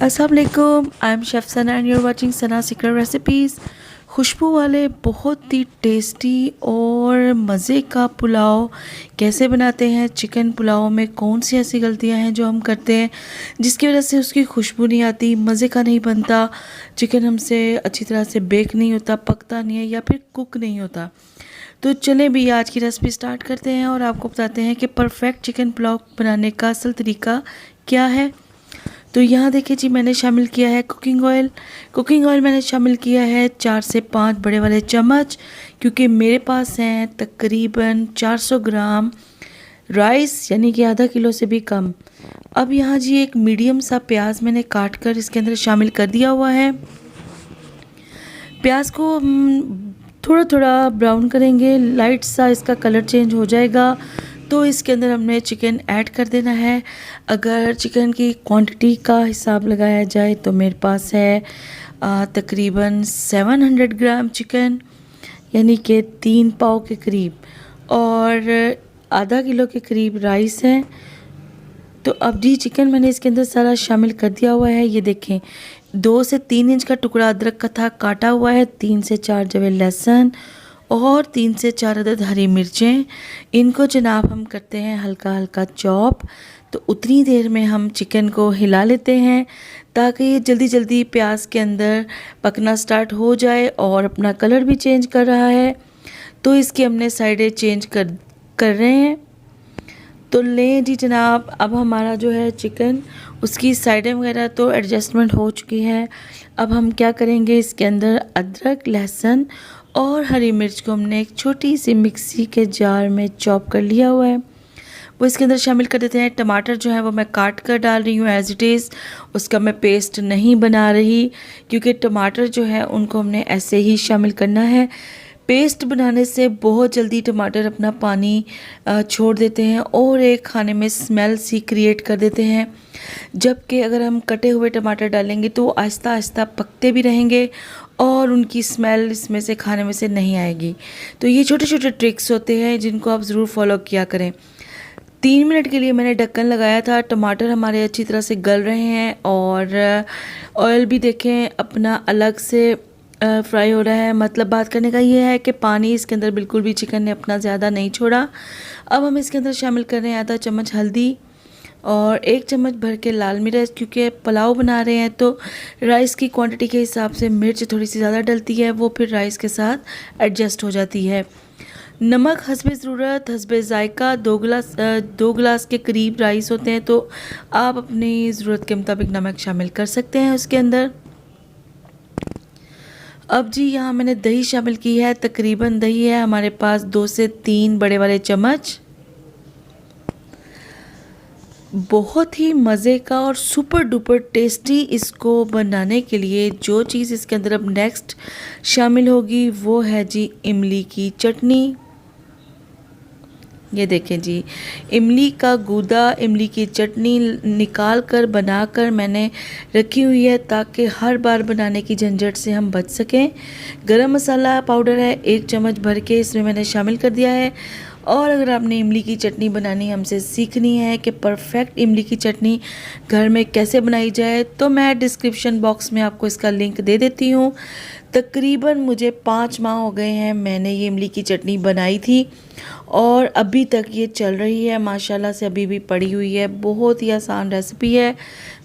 अस्सलाम वालेकुम, I am chef Sana and you are watching Sana secret recipes. खुशबू वाले बहुत ही टेस्टी और मज़े का पुलाव कैसे बनाते हैं। चिकन पुलाव में कौन सी ऐसी गलतियां हैं जो हम करते हैं जिसकी वजह से उसकी खुशबू नहीं आती, मज़े का नहीं बनता, चिकन हमसे अच्छी तरह से बेक नहीं होता, पकता नहीं है या फिर कुक नहीं होता। तो चलें भी आज की रेसिपी स्टार्ट करते हैं और आपको बताते हैं कि परफेक्ट चिकन पुलाव बनाने का असल तरीका क्या है। तो यहाँ देखिए जी, मैंने शामिल किया है कुकिंग ऑयल। कुकिंग ऑयल मैंने शामिल किया है 4 से 5 बड़े वाले चम्मच, क्योंकि मेरे पास हैं तकरीबन 400 ग्राम राइस, यानी कि आधा किलो से भी कम। अब यहाँ जी एक मीडियम सा प्याज मैंने काट कर इसके अंदर शामिल कर दिया हुआ है। प्याज को थोड़ा थोड़ा ब्राउन करेंगे, लाइट सा इसका कलर चेंज हो जाएगा तो इसके अंदर हमने चिकन ऐड कर देना है। अगर चिकन की क्वांटिटी का हिसाब लगाया जाए तो मेरे पास है तकरीबन 700 ग्राम चिकन, यानी कि 3 पाव के करीब, और आधा किलो के करीब राइस है। तो अब जी चिकन मैंने इसके अंदर सारा शामिल कर दिया हुआ है। ये देखें, 2 से 3 इंच का टुकड़ा अदरक का था काटा हुआ है, 3 से 4 जवे लहसुन और 3 से 4 अदद हरी मिर्चें। इनको जनाब हम करते हैं हल्का हल्का चॉप। तो उतनी देर में हम चिकन को हिला लेते हैं ताकि ये जल्दी जल्दी प्याज के अंदर पकना स्टार्ट हो जाए, और अपना कलर भी चेंज कर रहा है तो इसकी हमने साइडें चेंज कर रहे हैं। तो लें जी जनाब, अब हमारा जो है चिकन, उसकी साइडें वगैरह तो एडजस्टमेंट हो चुकी है। अब हम क्या करेंगे, इसके अंदर अदरक, लहसुन और हरी मिर्च को हमने एक छोटी सी मिक्सी के जार में चॉप कर लिया हुआ है, वो इसके अंदर शामिल कर देते हैं। टमाटर जो है वो मैं काट कर डाल रही हूँ एज इट इज़, उसका मैं पेस्ट नहीं बना रही, क्योंकि टमाटर जो है उनको हमने ऐसे ही शामिल करना है। पेस्ट बनाने से बहुत जल्दी टमाटर अपना पानी छोड़ देते हैं और एक खाने में स्मेल सी क्रिएट कर देते हैं, जबकि अगर हम कटे हुए टमाटर डालेंगे तो वो आहिस्ता आहिस्ता पकते भी रहेंगे और उनकी स्मेल इसमें से खाने में से नहीं आएगी। तो ये छोटे छोटे ट्रिक्स होते हैं जिनको आप ज़रूर फॉलो किया करें। 3 मिनट के लिए मैंने ढक्कन लगाया था। टमाटर हमारे अच्छी तरह से गल रहे हैं और ऑयल भी देखें अपना अलग से फ्राई हो रहा है। मतलब बात करने का ये है कि पानी इसके अंदर बिल्कुल भी चिकन ने अपना ज़्यादा नहीं छोड़ा। अब हम इसके अंदर शामिल कर रहे हैं आधा चम्मच हल्दी और 1 चम्मच भर के लाल मिर्च, क्योंकि पुलाव बना रहे हैं तो राइस की क्वांटिटी के हिसाब से मिर्च थोड़ी सी ज़्यादा डलती है, वो फिर राइस के साथ एडजस्ट हो जाती है। नमक हस्बे ज़रूरत, हस्बे ज़ायका। 2 गिलास के करीब राइस होते हैं तो आप अपनी ज़रूरत के मुताबिक नमक शामिल कर सकते हैं उसके अंदर। अब जी यहाँ मैंने दही शामिल की है। तकरीबन दही है हमारे पास 2 से 3 बड़े वाले चम्मच। बहुत ही मज़े का और सुपर डुपर टेस्टी इसको बनाने के लिए जो चीज़ इसके अंदर अब नेक्स्ट शामिल होगी वो है जी इमली की चटनी। ये देखें जी, इमली का गूदा, इमली की चटनी निकाल कर बना कर मैंने रखी हुई है ताकि हर बार बनाने की झंझट से हम बच सकें। गरम मसाला पाउडर है 1 चम्मच भर के इसमें मैंने शामिल कर दिया है। और अगर आपने इमली की चटनी बनानी हमसे सीखनी है कि परफेक्ट इमली की चटनी घर में कैसे बनाई जाए, तो मैं डिस्क्रिप्शन बॉक्स में आपको इसका लिंक दे देती हूँ। तकरीबन मुझे 5 माह हो गए हैं मैंने ये इमली की चटनी बनाई थी और अभी तक ये चल रही है माशाल्लाह से, अभी भी पड़ी हुई है। बहुत ही आसान रेसिपी है,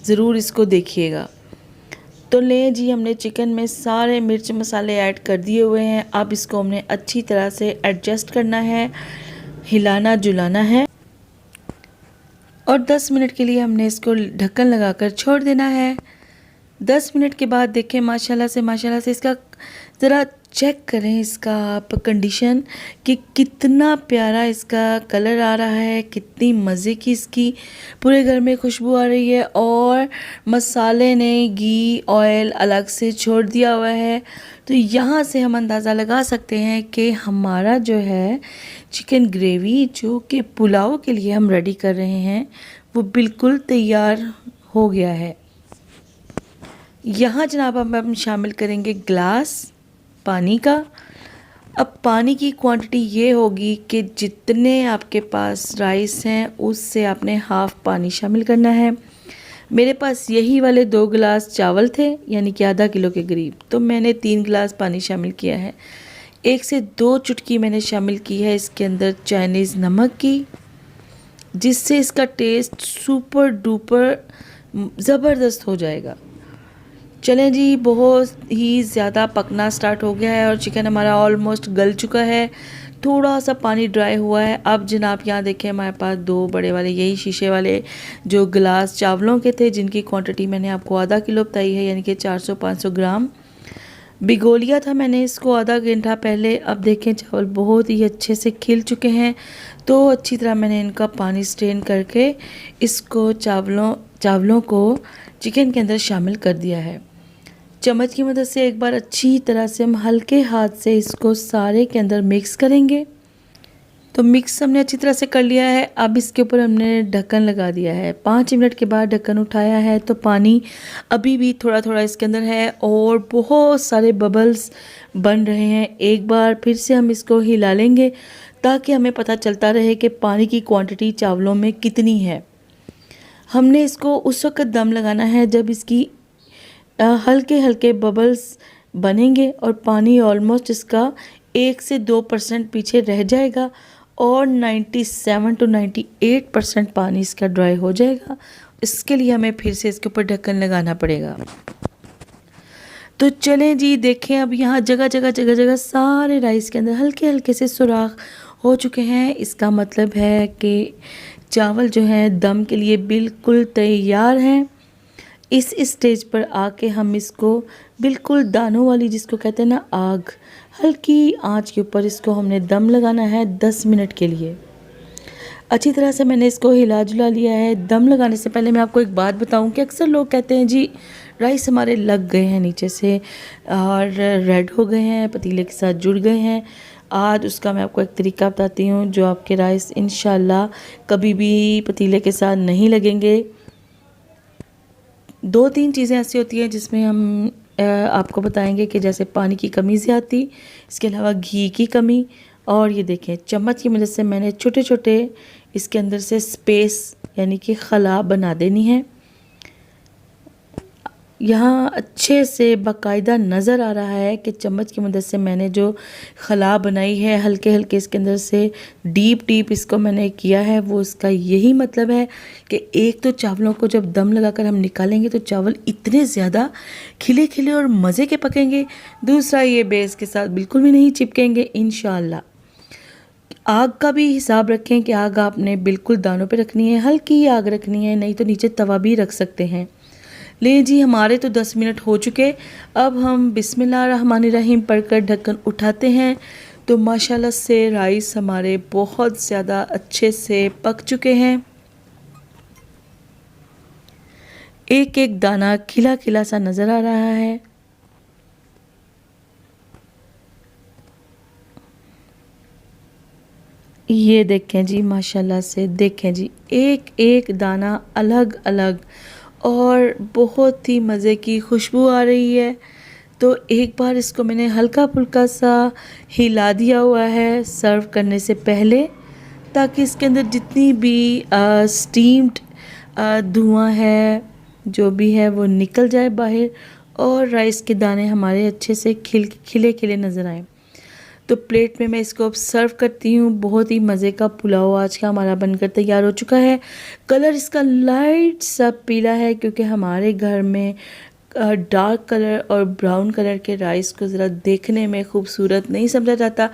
ज़रूर इसको देखिएगा। तो लें जी, हमने चिकन में सारे मिर्च मसाले ऐड कर दिए हुए हैं। अब इसको हमने अच्छी तरह से एडजस्ट करना है, हिलाना जुलाना है और 10 मिनट के लिए हमने इसको ढक्कन लगाकर छोड़ देना है। 10 मिनट के बाद देखें माशाल्लाह से इसका ज़रा चेक करें इसका आप कंडीशन कि कितना प्यारा इसका कलर आ रहा है, कितनी मज़े की इसकी पूरे घर में खुशबू आ रही है और मसाले ने घी ऑयल अलग से छोड़ दिया हुआ है। तो यहाँ से हम अंदाज़ा लगा सकते हैं कि हमारा जो है चिकन ग्रेवी जो कि पुलाव के लिए हम रेडी कर रहे हैं वो बिल्कुल तैयार हो गया है। यहाँ जनाब हम शामिल करेंगे ग्लास पानी का। अब पानी की क्वांटिटी ये होगी कि जितने आपके पास राइस हैं उससे आपने हाफ़ पानी शामिल करना है। मेरे पास यही वाले 2 गिलास चावल थे, यानी कि आधा किलो के करीब, तो मैंने 3 गिलास पानी शामिल किया है। 1 से 2 चुटकी मैंने शामिल की है इसके अंदर चाइनीज़ नमक की, जिससे इसका टेस्ट सुपर डुपर ज़बरदस्त हो जाएगा। चलें जी, बहुत ही ज़्यादा पकना स्टार्ट हो गया है और चिकन हमारा ऑलमोस्ट गल चुका है। थोड़ा सा पानी ड्राई हुआ है। अब जनाब यहाँ देखें, हमारे पास 2 बड़े वाले यही शीशे वाले जो गिलास चावलों के थे, जिनकी क्वांटिटी मैंने आपको आधा किलो बताई है, यानी कि 400-500 ग्राम भिगो लिया था मैंने इसको आधा घंटा पहले। अब देखें चावल बहुत ही अच्छे से खिल चुके हैं, तो अच्छी तरह मैंने इनका पानी स्ट्रेन करके इसको चावलों को चिकन के अंदर शामिल कर दिया है। चम्मच की मदद से एक बार अच्छी तरह से हम हल्के हाथ से इसको सारे के अंदर मिक्स करेंगे। तो मिक्स हमने अच्छी तरह से कर लिया है। अब इसके ऊपर हमने ढक्कन लगा दिया है। 5 मिनट के बाद ढक्कन उठाया है तो पानी अभी भी थोड़ा थोड़ा इसके अंदर है और बहुत सारे बबल्स बन रहे हैं। एक बार फिर से हम इसको हिला लेंगे ताकि हमें पता चलता रहे कि पानी की क्वांटिटी चावलों में कितनी है। हमने इसको उस वक्त दम लगाना है जब इसकी हल्के हल्के बबल्स बनेंगे और पानी ऑलमोस्ट इसका 1 से 2% पीछे रह जाएगा और 97 to 98% पानी इसका ड्राई हो जाएगा। इसके लिए हमें फिर से इसके ऊपर ढक्कन लगाना पड़ेगा। तो चलें जी, देखें अब यहाँ जगह जगह सारे राइस के अंदर हल्के हल्के से सुराख हो चुके हैं। इसका मतलब है कि चावल जो हैं दम के लिए बिल्कुल तैयार हैं। इस स्टेज पर आके हम इसको बिल्कुल दानों वाली, जिसको कहते हैं ना आग, हल्की आंच के ऊपर इसको हमने दम लगाना है 10 मिनट के लिए। अच्छी तरह से मैंने इसको हिला जुला लिया है। दम लगाने से पहले मैं आपको एक बात बताऊं कि अक्सर लोग कहते हैं जी राइस हमारे लग गए हैं नीचे से और रेड हो गए हैं, पतीले के साथ जुड़ गए हैं। आज उसका मैं आपको एक तरीका बताती हूँ जो आपके राइस इंशाल्लाह कभी भी पतीले के साथ नहीं लगेंगे। 2-3 चीज़ें ऐसी होती हैं जिसमें हम आपको बताएंगे कि जैसे पानी की कमी ज़्यादती, इसके अलावा घी की कमी, और ये देखें चम्मच की मदद से मैंने छोटे छोटे इसके अंदर से स्पेस यानी कि खला बना देनी है। यहाँ अच्छे से बाकायदा नज़र आ रहा है कि चम्मच की मदद से मैंने जो खला बनाई है हल्के हल्के इसके अंदर से डीप इसको मैंने किया है। वो इसका यही मतलब है कि एक तो चावलों को जब दम लगाकर हम निकालेंगे तो चावल इतने ज़्यादा खिले खिले और मज़े के पकेंगे। दूसरा, ये बेस के साथ बिल्कुल भी नहीं चिपकेंगे इंशाल्लाह। आग का भी हिसाब रखें कि आग आपने बिल्कुल दानों पे रखनी है, हल्की आग रखनी है, नहीं तो नीचे तवा भी रख सकते हैं। ले जी, हमारे तो 10 मिनट हो चुके। अब हम बिस्मिल्लाहिर्रहमानिर्रहीम पढ़कर ढक्कन उठाते हैं तो माशाल्लाह से राइस हमारे बहुत ज़्यादा अच्छे से पक चुके हैं। एक एक दाना खिला खिला सा नज़र आ रहा है। ये देखें जी, माशाल्लाह से देखें जी, एक एक दाना अलग अलग और बहुत ही मज़े की खुशबू आ रही है। तो एक बार इसको मैंने हल्का फुल्का सा हिला दिया हुआ है सर्व करने से पहले, ताकि इसके अंदर जितनी भी स्टीम्ड धुआं है जो भी है वो निकल जाए बाहर और राइस के दाने हमारे अच्छे से खिले खिले नज़र आए। तो प्लेट में मैं इसको अब सर्व करती हूँ। बहुत ही मज़े का पुलाव आज का हमारा बनकर तैयार हो चुका है। कलर इसका लाइट सा पीला है क्योंकि हमारे घर में डार्क कलर और ब्राउन कलर के राइस को ज़रा देखने में खूबसूरत नहीं समझा जाता,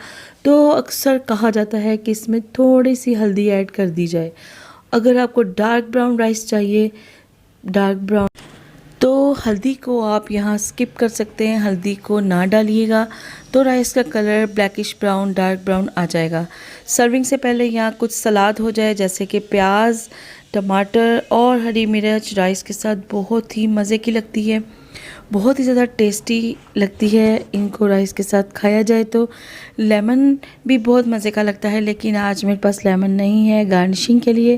तो अक्सर कहा जाता है कि इसमें थोड़ी सी हल्दी ऐड कर दी जाए। अगर आपको डार्क ब्राउन राइस चाहिए, डार्क ब्राउन, तो हल्दी को आप यहाँ स्किप कर सकते हैं, हल्दी को ना डालिएगा तो राइस का colour blackish brown, dark brown आ जाएगा। सर्विंग से पहले यहाँ कुछ सलाद हो जाए, जैसे कि प्याज, टमाटर और हरी मिर्च राइस के साथ बहुत ही मज़े की लगती है, बहुत ही ज़्यादा टेस्टी लगती है। इनको राइस के साथ खाया जाए तो लेमन भी बहुत मज़े का लगता है, लेकिन आज मेरे पास लेमन नहीं है गार्निशिंग के लिए।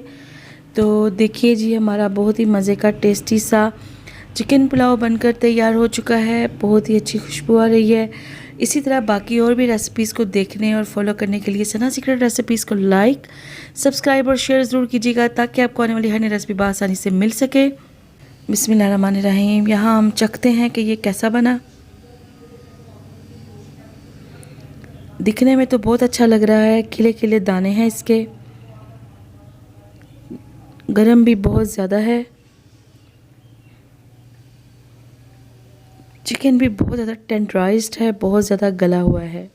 तो देखिए जी, हमारा बहुत ही मज़े का टेस्टी सा चिकन पुलाव बनकर तैयार हो चुका है। बहुत ही अच्छी खुशबू आ रही है। इसी तरह बाकी और भी रेसिपीज़ को देखने और फॉलो करने के लिए सना सीक्रेट रेसिपीज़ को लाइक, सब्सक्राइब और शेयर ज़रूर कीजिएगा ताकि आपको आने वाली हर नई रेसिपी बआसानी से मिल सके। बिस्मिल्लाहिर्रहमानिर्रहीम। यहाँ हम चखते हैं कि ये कैसा बना। दिखने में तो बहुत अच्छा लग रहा है, खिले खिले दाने हैं इसके, गरम भी बहुत ज़्यादा है। चिकन भी बहुत ज़्यादा टेंडराइज्ड है, बहुत ज़्यादा गला हुआ है।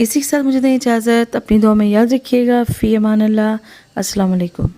इसी के साथ मुझे दें इजाज़त। अपनी दुआ में याद रखिएगा। फ़ी अमान अल्लाह। अस्सलाम वालेकुम।